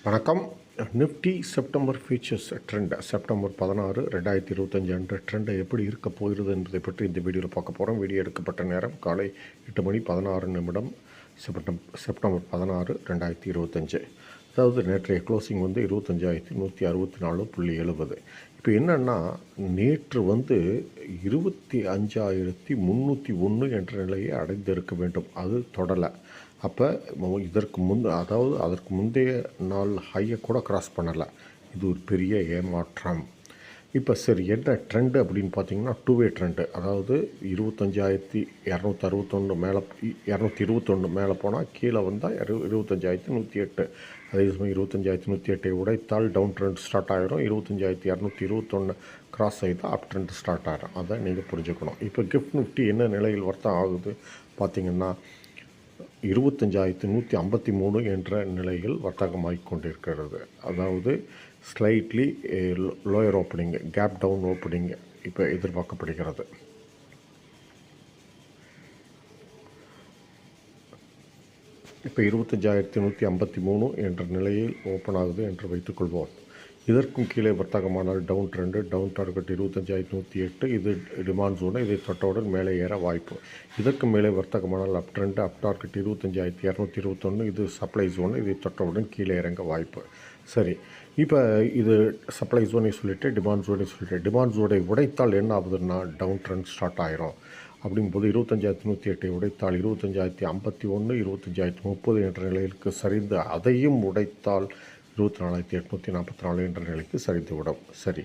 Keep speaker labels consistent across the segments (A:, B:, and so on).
A: வணக்கம். Nifty September futures trend September 16, 2025 அன்று ட்ரெண்டை எப்படி இருக்க போகிறது என்பதை பற்றி இந்த வீடியோவில் பார்க்க போகிறோம். வீடியோ எடுக்கப்பட்ட நேரம் காலை 8:16 செப்டம்பர் 16, 2025. அதாவது நேற்றைய க்ளோசிங் 25,164.70. இப்போ என்னென்னா, நேற்று 25,301 என்ற நிலையை அடைந்திருக்க வேண்டும். அது தொடலை. அப்போ அதற்கு முந்தைய நாள் ஹையை கூட கிராஸ் பண்ணலை. இது ஒரு பெரிய ஏமாற்றம். இப்போ சரி, என்ன ட்ரெண்டு அப்படின்னு பார்த்தீங்கன்னா, டூ-வே ட்ரெண்டு. அதாவது 25,261 மேலே 221 மேலே போனால் கீழே வந்தால் 25,108. அதே சமயம் 25,108 உடைத்தால் டவுன் ட்ரெண்ட் ஸ்டார்ட் ஆகிரும். 25,221 கிராஸ் ஆகிதான் அப் ட்ரெண்ட் ஸ்டார்ட் ஆகிரும். அதை நீங்கள் புரிஞ்சுக்கணும். இப்போ கிஃப்ட் நிஃப்டி என்ன நிலையில் வர்த்தகம் ஆகுது பார்த்திங்கன்னா, 25,153 என்ற நிலையில் வர்த்தகமாகிக் கொண்டிருக்கிறது. அதாவது slightly lower opening, gap down opening இப்போ எதிர்பார்க்கப்படுகிறது. இப்போ 25,153 என்ற நிலையில் ஓப்பன் ஆகுது என்று வைத்துக்கொள்வோம். இதற்கும் கீழே வர்த்தகமானால் டவுன் ட்ரெண்டு, டவுன் டார்கெட் 25,108. இது டிமாண்ட் ஜோனு. இதை தொட்டவுடன் மேலே ஏற வாய்ப்பு. இதற்கு மேலே வர்த்தகமானால் அப் ட்ரெண்டு, அப் டார்கெட் 25,221. இது சப்ளை ஜோனு. இதை தொட்டவுடன் கீழே இறங்க வாய்ப்பு. சரி, இப்போ இது சப்ளை ஜோனை சொல்லிவிட்டு டிமாண்ட் ஜோனை சொல்லிவிட்டு, டிமாண்ட் ஜோனை உடைத்தால் என்ன ஆகுதுன்னா டவுன் ட்ரெண்ட் ஸ்டார்ட் ஆகிரும். அப்படிங்கும்போது 25,108 உடைத்தால் 25,051, 25,030 என்ற நிலையிற்கு சரிந்து அதையும் உடைத்தால் 24,844 என்ற நிலைக்கு சரிந்துவிடும். சரி,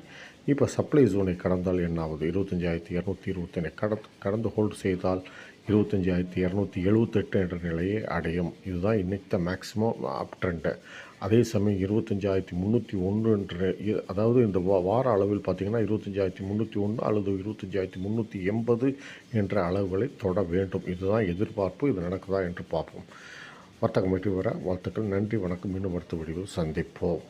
A: இப்போ சப்ளை ஜோனை கடந்தால் என்ன ஆகுது? 25,221 கடந்து ஹோல்டு செய்தால் 25,278 என்ற நிலையை அடையும். இதுதான் இன்றைக்கு மேக்ஸிமம் அப் ட்ரெண்டு. அதே சமயம் 25,301 என்ற, அதாவது இந்த வார அளவில் பார்த்திங்கன்னா 25,301 அல்லது 25,380 என்ற அளவுகளை தொட வேண்டும். இதுதான் எதிர்பார்ப்பு. இது நடக்குதா என்று பார்ப்போம். வர்த்தகம் வெற்றி பெற வாழ்த்துக்கள். நன்றி, வணக்கம். இன்னும் அடுத்த வீடியோவில் சந்திப்போம்.